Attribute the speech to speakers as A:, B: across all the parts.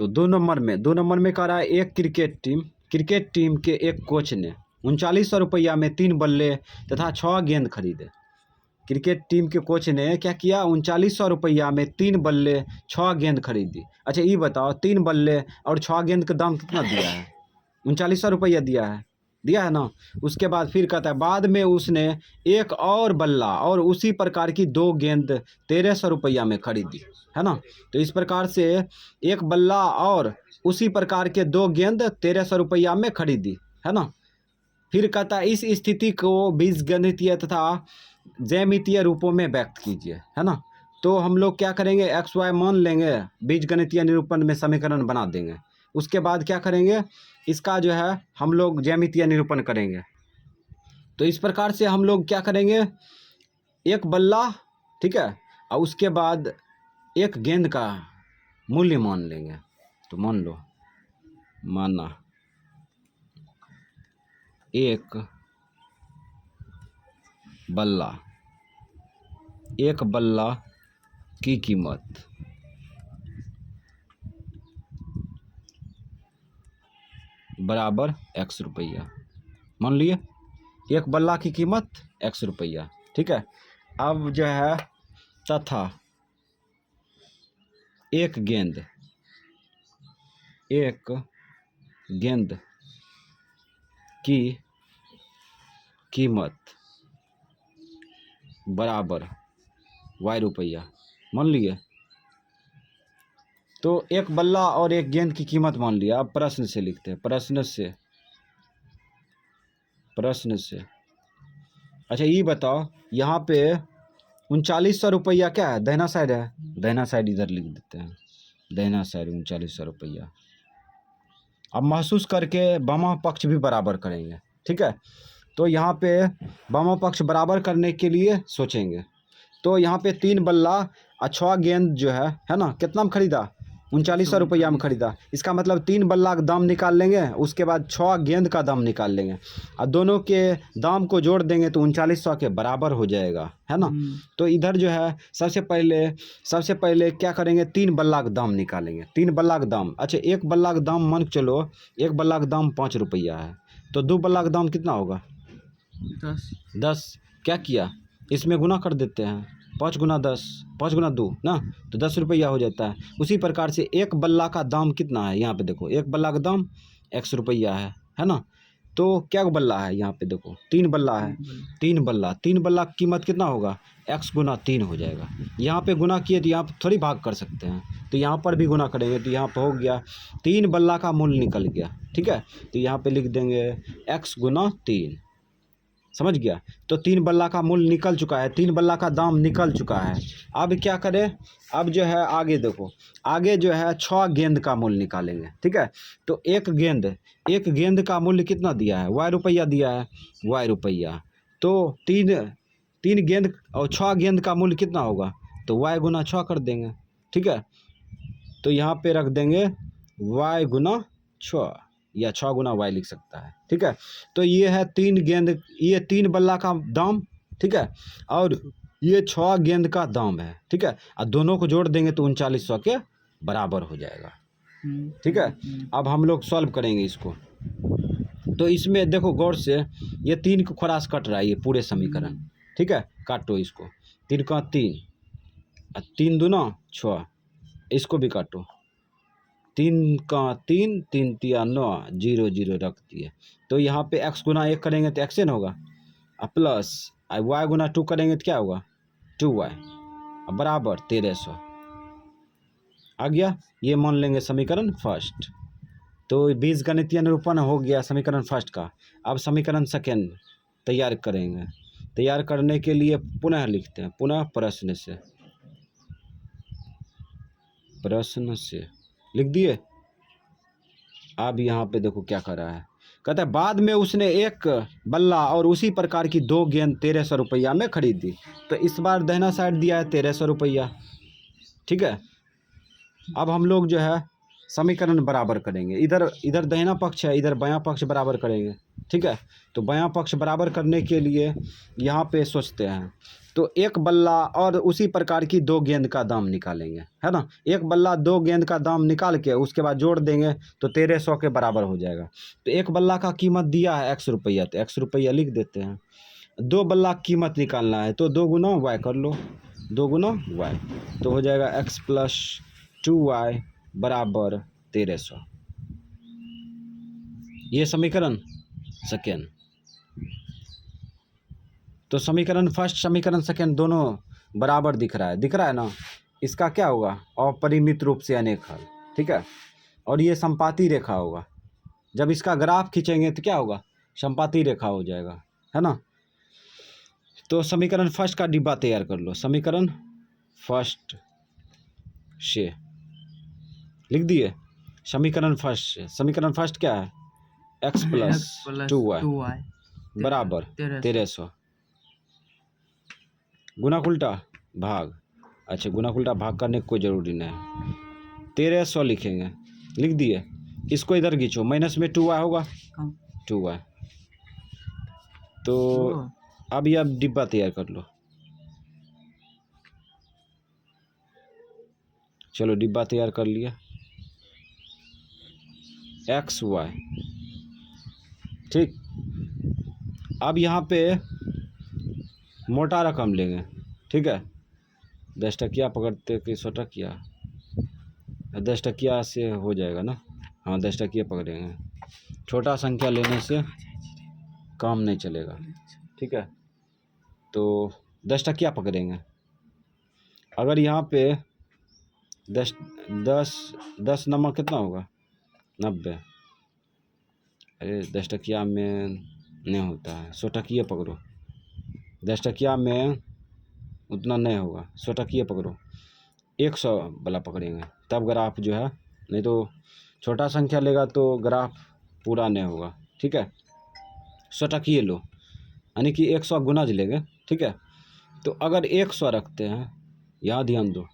A: तो 2 नंबर में कह रहा है एक क्रिकेट टीम के एक कोच ने 3900 रुपया में 3 बल्ले तथा 6 गेंद खरीदे। क्रिकेट टीम के कोच ने क्या किया, 3900 रुपया में 3 बल्ले 6 गेंद खरीदी। अच्छा ये बताओ 3 बल्ले और 6 गेंद का दाम कितना दिया है? 3900 रुपया दिया है ना। उसके बाद फिर कहता है बाद में उसने एक और बल्ला और उसी प्रकार की 2 गेंद 1300 रुपया में खरीदी, है ना। तो इस प्रकार से एक बल्ला और उसी प्रकार के 2 गेंद 1300 रुपया में खरीदी, है ना। फिर कहता है इस स्थिति को बीजगणितीय तथा ज्यामितीय रूपों में व्यक्त कीजिए, है ना। तो हम लोग क्या करेंगे, एक्स वाई मान लेंगे, बीजगणितीय निरूपण में समीकरण बना देंगे। उसके बाद क्या करेंगे, इसका जो है हम लोग ज्यामितीय निरूपण करेंगे। तो इस प्रकार से हम लोग क्या करेंगे, एक बल्ला, ठीक है, और उसके बाद एक गेंद का मूल्य मान लेंगे। तो मान लो, माना एक बल्ला की कीमत बराबर x रुपया, मान लिए एक बल्ला की कीमत x रुपया, ठीक है। अब जो है तथा एक गेंद की कीमत बराबर y रुपया, मान लिए। तो एक बल्ला और एक गेंद की कीमत मान लिया। अब प्रश्न से लिखते हैं, प्रश्न से अच्छा ये बताओ, यहाँ पे 3900 रुपया क्या है, दाहिना साइड है, दाहिना साइड इधर लिख देते हैं, दाहिना साइड 3900 रुपया। अब महसूस करके बामा पक्ष भी बराबर करेंगे, ठीक है। तो यहाँ पे बामा पक्ष बराबर करने के लिए सोचेंगे। तो यहाँ पे 3 बल्ला और 6 गेंद जो है ना, कितना में खरीदा, 3900 रुपया में खरीदा। इसका मतलब 3 बल्ला का दाम निकाल लेंगे, उसके बाद 6 गेंद का दाम निकाल लेंगे और दोनों के दाम को जोड़ देंगे तो 3900 के बराबर हो जाएगा, है ना। तो इधर जो है सबसे पहले क्या करेंगे, 3 बल्ला का दाम निकालेंगे। 3 बल्ला का दाम, अच्छा एक बल्ला का दाम मान के चलो, एक बल्ला का दाम 5 रुपया है, तो 2 बल्ला का दाम कितना होगा, 10। क्या किया, इसमें गुना कर देते हैं, 5 गुना 10, 5 गुना 2 ना, तो 10 रुपया हो जाता है। उसी प्रकार से एक बल्ला का दाम कितना है, यहाँ पे देखो एक बल्ला का दाम x रुपया है ना। तो क्या बल्ला है, यहाँ पे देखो 3 बल्ला है, 3 बल्ला की कीमत कितना होगा, x गुना 3 हो जाएगा। यहाँ पे गुना किए तो यहाँ पे थोड़ी भाग कर सकते हैं, तो यहाँ पर भी गुना करेंगे तो यहाँ पर हो गया 3 बल्ला का मूल्य निकल गया, ठीक है। तो यहाँ पे लिख देंगे x गुना 3, समझ गया। तो 3 बल्ला का मूल्य निकल चुका है, 3 बल्ला का दाम निकल चुका है। अब क्या करें, अब जो है आगे देखो, आगे जो है 6 गेंद का मूल्य निकालेंगे, ठीक है। तो एक गेंद का मूल्य कितना दिया है, y रुपया दिया है, y रुपया। तो 3 गेंद और 6 गेंद का मूल्य कितना होगा, तो y गुना 6 कर देंगे, ठीक है। तो यहाँ पे रख देंगे y गुना 6 या 6 गुना y लिख सकता है, ठीक है। तो ये है 3 गेंद, ये 3 बल्ला का दाम, ठीक है, और ये 6 गेंद का दाम है, ठीक है। और दोनों को जोड़ देंगे तो 3900 के बराबर हो जाएगा, ठीक है। अब हम लोग सॉल्व करेंगे इसको। तो इसमें देखो गौर से, ये 3 को क्रॉस कट रहा है, ये पूरे समीकरण, ठीक है। काटो इसको, 3 का 3 और 3 दूना 6, इसको भी काटो, 3 का 3, 3 तिया 9, 0 0 रख दिए। तो यहाँ पे x गुना 1 करेंगे तो x न होगा, और प्लस y गुना 2 करेंगे तो क्या होगा, 2y बराबर 1300 आ गया। ये मान लेंगे समीकरण फर्स्ट। तो बीजगणितीय निरूपण हो गया समीकरण फर्स्ट का। अब समीकरण सेकेंड तैयार करेंगे। तैयार करने के लिए पुनः लिखते हैं, पुनः प्रश्न से लिख दिए। अब यहाँ पे देखो क्या कर रहा है, कहता है बाद में उसने एक बल्ला और उसी प्रकार की 2 गेंद 1300 रुपया में खरीदी। तो इस बार दाहिना साइड दिया है 1300 रुपया, ठीक है। अब हम लोग जो है समीकरण बराबर करेंगे, इधर दाहिना पक्ष है, इधर बायां पक्ष बराबर करेंगे, ठीक है। तो बायां पक्ष बराबर करने के लिए यहाँ पे सोचते हैं, तो एक बल्ला और उसी प्रकार की 2 गेंद का दाम निकालेंगे, है ना। एक बल्ला 2 गेंद का दाम निकाल के उसके बाद जोड़ देंगे तो 1300 के बराबर हो जाएगा। तो एक बल्ला का कीमत दिया है x रुपया, तो x रुपया लिख देते हैं। 2 बल्ला की कीमत निकालना है तो 2 गुना y कर लो, 2 गुना y, तो हो जाएगा x प्लस 2y बराबर 1300। ये समीकरण सेकेंड। तो समीकरण फर्स्ट समीकरण सेकेंड दोनों बराबर दिख रहा है ना। इसका क्या होगा, अपरिमित रूप से अनेक हल, ठीक है। और ये संपाती रेखा होगा, जब इसका ग्राफ खींचेंगे तो क्या होगा, संपाती रेखा हो जाएगा, है ना। तो समीकरण फर्स्ट का डिब्बा तैयार कर लो, समीकरण फर्स्ट से लिख दिए। समीकरण फर्स्ट क्या है, x प्लस 2y बराबर 1300, गुना उल्टा भाग। अच्छा, गुना उल्टा भाग करने की कोई ज़रूरी नहीं, 1300 लिखेंगे, लिख दिए। इसको इधर खींचो, माइनस में 2y होगा, 2y। तो अब यह डिब्बा तैयार कर लो। चलो डिब्बा तैयार कर लिया, एक्स वाई, ठीक। अब यहाँ पे मोटा रकम लेंगे, ठीक है। 10 टकिया पकड़ते कि 100 टकिया, 10 टकिया से हो जाएगा ना, हाँ 10 टकिया पकड़ेंगे। छोटा संख्या लेने से काम नहीं चलेगा, ठीक है। तो 10 टकिया पकड़ेंगे। अगर यहाँ पे 10 नंबर कितना होगा, 90। अरे 10 टकिया में नहीं होता है, 100 टकिया पकड़ो। 10 टकिया में उतना नहीं होगा, 100 टकिया पकड़ो, 100 वाला पकड़ेंगे तब ग्राफ जो है, नहीं तो छोटा संख्या लेगा तो ग्राफ पूरा नहीं होगा, ठीक है। 100 टकिए लो, यानी कि 100 गुना लेंगे, ठीक है। तो अगर 100 रखते हैं, यहाँ ध्यान दो,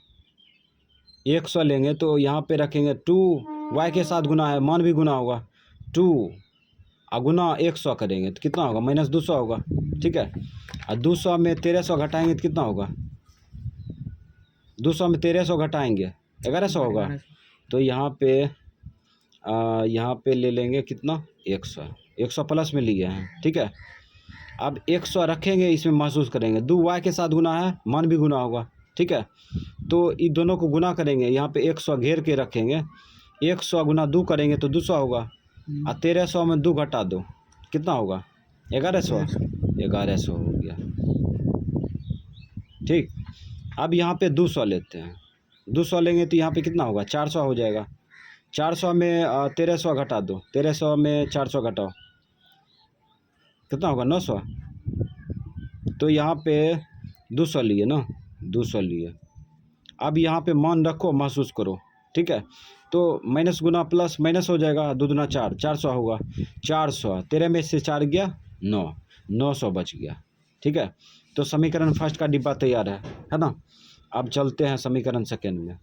A: 100 लेंगे तो यहाँ पे रखेंगे 2y के साथ गुना है, मान भी गुना होगा, 2 और गुना 100 करेंगे तो कितना होगा, माइनस 200 होगा, ठीक है। और 200 में 1300 घटाएंगे तो कितना होगा, 200 में 1300 घटाएंगे 1100 होगा। तो यहाँ पे ले लेंगे कितना, 100 प्लस में लिए हैं, ठीक है। अब 100 रखेंगे, इसमें महसूस करेंगे, 2y के साथ गुना है, मान भी गुना होगा, ठीक है। तो इन दोनों को गुना करेंगे, यहाँ पे 100 घेर के रखेंगे, 100 गुना 2 करेंगे तो 200 होगा, और 1300 में 2 घटा दो कितना होगा, 1100 हो गया, ठीक। अब यहाँ पे 200 लेते हैं, 200 लेंगे तो यहाँ पे कितना होगा, 400 हो जाएगा। 400 में 1300 घटा दो, 1300 में 400 घटाओ कितना होगा, 900। तो यहाँ पे 200 लिए ना, 200 लिए। अब यहाँ पे मान रखो, महसूस करो, ठीक है। तो माइनस गुना प्लस माइनस हो जाएगा, 2 दूना 4, 400 होगा, 400, 13 में से 4 गया 900 बच गया, ठीक है। तो समीकरण फर्स्ट का डिब्बा तैयार है ना। अब चलते हैं समीकरण सेकेंड में।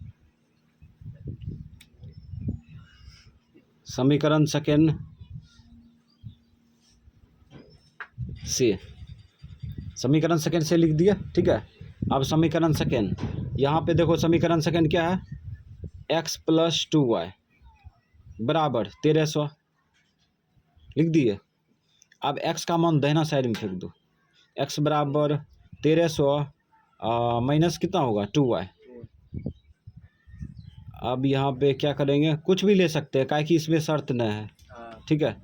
A: समीकरण सेकेंड से लिख दिया, ठीक है। अब समीकरण सेकेंड, यहाँ पे देखो समीकरण सेकेंड क्या है, x प्लस 2y बराबर 1300 लिख दिए। अब x का मान दाहिना साइड में फेंक दो, x बराबर 1300 माइनस कितना होगा, 2y। अब यहाँ पे क्या करेंगे, कुछ भी ले सकते हैं, काहे कि इसमें शर्त नहीं है, ठीक है।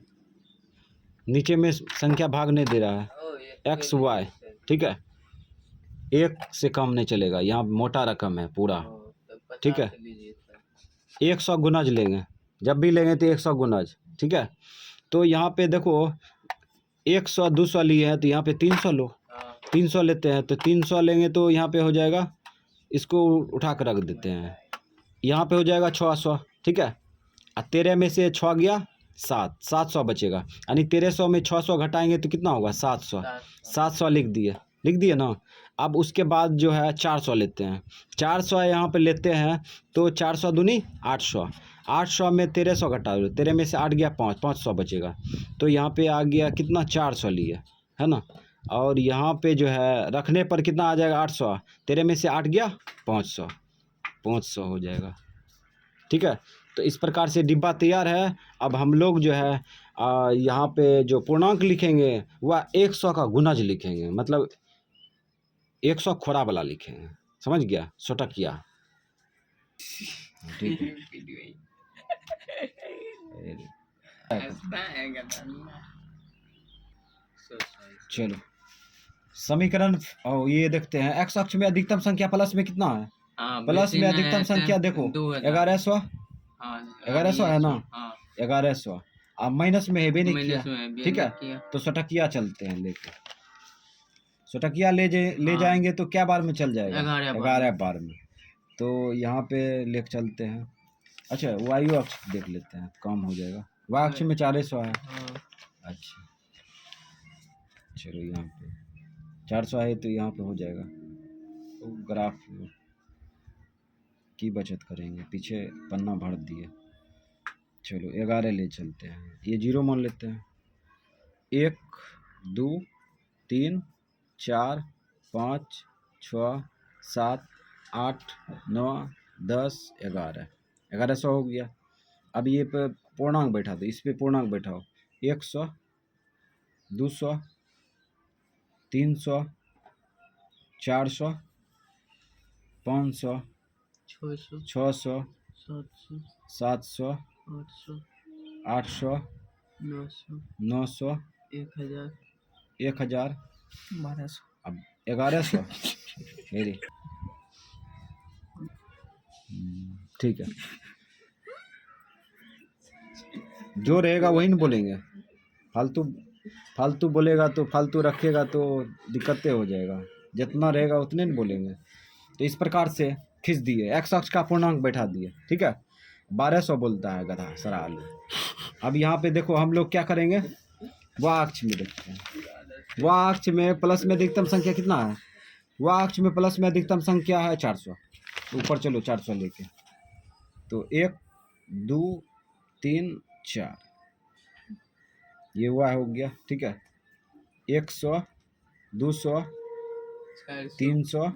A: नीचे में संख्या भाग नहीं दे रहा है, एक्स वाई, ठीक है। 1 से कम नहीं चलेगा, यहाँ मोटा रकम है पूरा, ठीक है। 100 गुनज लेंगे, जब भी लेंगे तो 100 गुनज, ठीक है। तो यहाँ पे देखो 100 200 लिए हैं तो यहाँ पे 300 लो, 300 लेते हैं तो 300 लेंगे तो यहाँ पे हो जाएगा, इसको उठा कर रख देते हैं, यहाँ पे हो जाएगा 600, ठीक है। 13 में से 6 गया 700 बचेगा, यानी 1300 में 600 घटाएंगे तो कितना होगा, 700 लिख दिए ना। अब उसके बाद जो है 400 लेते हैं, 400 यहाँ पे लेते हैं तो 400 दूनी 800 में 1300 घटा दो, 13 में से 8 गया 500 बचेगा। तो यहाँ पे आ गया कितना, 400 लिए, है ना। और यहाँ पे जो है रखने पर कितना आ जाएगा 800। तेरे में से 8 गया 500, 500 हो जाएगा। ठीक है, तो इस प्रकार से डिब्बा तैयार है। अब हम लोग जो है यहाँ पे जो पूर्णांक लिखेंगे वह 100 का गुणज लिखेंगे, मतलब 100 खोरा वाला लिखेंगे, समझ गया, सोटकिया। ठीक है, चलो समीकरण ये देखते हैं। एक्स अक्ष में अधिकतम संख्या प्लस में कितना है? प्लस में अधिकतम संख्या देखो 1100, 1100 है ना, 1100। अब माइनस में है भी नहीं किया, ठीक है, तो सोटकिया चलते हैं लेके। सोटकिया ले जाएंगे तो क्या बार में चल जाएगा? 11 बार में। तो यहाँ पे लेके चलते हैं। अच्छा वायु अक्ष देख लेते हैं, कम हो जाएगा। वायु अक्ष में 400 है। अच्छा चलो यहाँ पे 400 है तो यहाँ पे हो जाएगा। तो ग्राफ की बचत करेंगे, पीछे पन्ना भर दिए। चलो 11 ले चलते हैं, ये 0 मान लेते हैं। 1 2 3 4 5 6 7 8 9 10 11, 1100 हो गया। अब ये पे पूर्णांक बैठा दो, इस पे पूर्णांक बैठाओ। 100 200 300 400 500 600 700 800 900 1000 1200, अब 1100 मेरी। ठीक है, जो रहेगा वही न बोलेंगे। फालतू बोलेगा तो फालतू रखेगा तो दिक्कतें हो जाएगा, जितना रहेगा उतने न बोलेंगे। तो इस प्रकार से खींच दिए, एक्स अक्ष का पूर्णांक बैठा दिए। ठीक है, 1200 बोलता है गधा सरा आलू। अब यहाँ पे देखो हम लोग क्या करेंगे, वाह अक्ष में देखते हैं। वाह अक्ष में प्लस में अधिकतम संख्या कितना है? वाह अक्ष में प्लस में अधिकतम संख्या है 400। ऊपर चलो 400 लेके, तो 1 2 3 4 ये हुआ हो गया। ठीक है, 100 200 300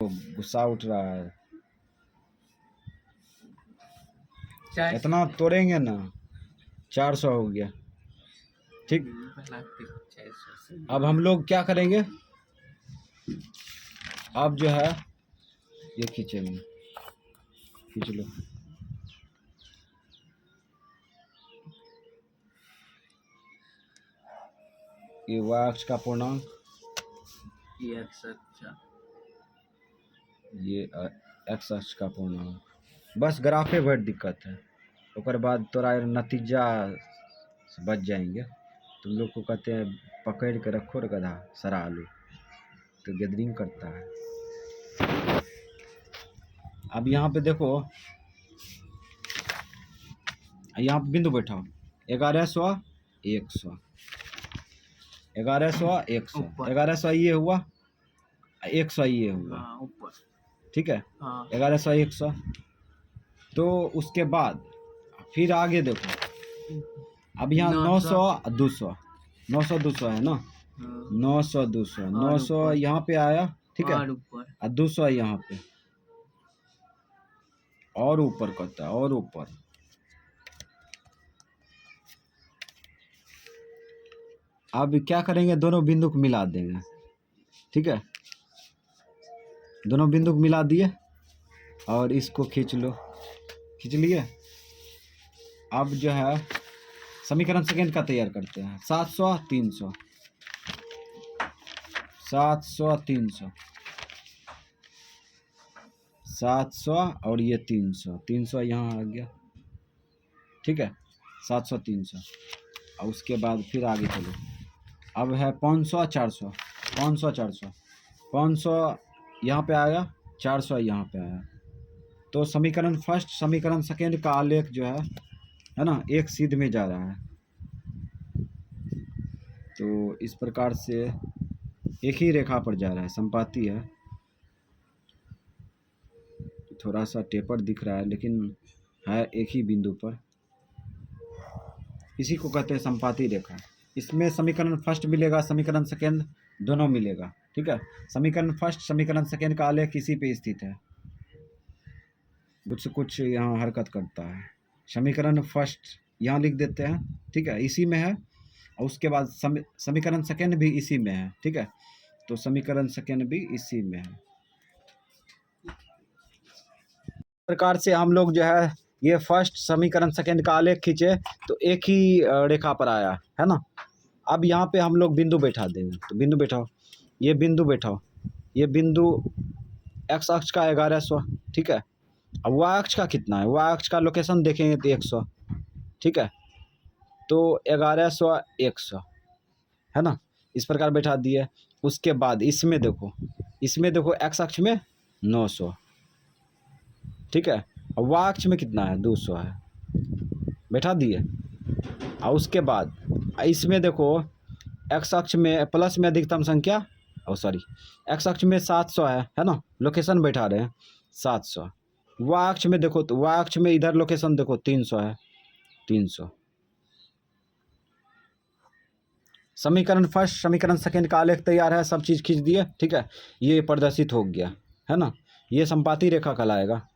A: गुस्सा उठ रहा है, इतना तोड़ेंगे ना। 400 हो गया। ठीक, अब हम लोग क्या करेंगे, अब जो है ये खींचेंगे, खींच लो। ये वाई अक्ष का पूर्णांक, ये एक्स अक्ष का पूर्णांक। बस ग्राफे भर दिक्कत है, उसके बाद तोरा नतीजा से बच जाएंगे। तुम लोग को कहते हैं पकड़ के रखो रे गधा सरा आलू, तो गैदरिंग करता है। अब यहाँ पे देखो, यहाँ पे बिंदु बैठाओ। 1100 100 1100 100 1100 ये हुआ, 100 ये हुआ। ठीक है, 1100 100। तो उसके बाद फिर आगे देखो, अब यहाँ 900 200, 900 200 है ना, 900 200 900 यहाँ पे आया। ठीक है, और 200 यहाँ पे, और ऊपर करता है, और ऊपर। अब क्या करेंगे, दोनों बिंदु को मिला देंगे। ठीक है, दोनों बिंदु को मिला दिए और इसको खींच लो, खींच लिए। अब जो है समीकरण सेकेंड का तैयार करते हैं। 700 300 700 300 700 और ये 300, 300 यहाँ आ गया। ठीक है, 700 300। और उसके बाद फिर आगे चलो, अब है 500 400 500 400 500 यहाँ पे आया, 400 यहाँ पे आया। तो समीकरण फर्स्ट समीकरण सेकेंड का आलेख जो है ना, एक सीध में जा रहा है। तो इस प्रकार से एक ही रेखा पर जा रहा है, संपाती है। थोड़ा सा टेपर दिख रहा है लेकिन है एक ही बिंदु पर। इसी को कहते हैं संपाती रेखा। इसमें समीकरण फर्स्ट मिलेगा, समीकरण सेकेंड दोनों मिलेगा। ठीक है, समीकरण फर्स्ट समीकरण सेकेंड का आलेख इसी पे स्थित है, कुछ कुछ यहाँ हरकत करता है। समीकरण फर्स्ट यहाँ लिख देते हैं, ठीक है, इसी में है, और उसके बाद समीकरण सेकेंड भी इसी में है। ठीक है, तो समीकरण सेकेंड भी इसी में है। प्रकार से हम लोग जो है ये फर्स्ट समीकरण सेकेंड का आलेख खींचे तो एक ही रेखा पर आया है ना। अब यहाँ पे हम लोग बिंदु बैठा देंगे, तो बिंदु बैठाओ, ये बिंदु बैठाओ, ये बिंदु एक्स अक्ष का 1100, ठीक है। अब वाई अक्ष का कितना है, वाई अक्ष का लोकेशन देखेंगे तो 100, ठीक है, तो 1100 100 है ना, इस प्रकार बैठा दिए। उसके बाद इसमें देखो, इसमें देखो एक्स अक्ष में 900, ठीक है, और वाई अक्ष में कितना है 200 है, बैठा दिए। और उसके बाद इसमें देखो एक्स अक्ष में प्लस में अधिकतम संख्या, सॉरी एक्स अक्ष में 700 है ना, लोकेशन बैठा रहे हैं 700। वाई अक्ष में देखो, तो वाई अक्ष में इधर लोकेशन देखो 300 है, 300। समीकरण फर्स्ट समीकरण सेकेंड का आलेख तैयार है, सब चीज़ खींच दिए, ठीक है, ये प्रदर्शित हो गया है ना, ये संपाती रेखा कहलाएगा।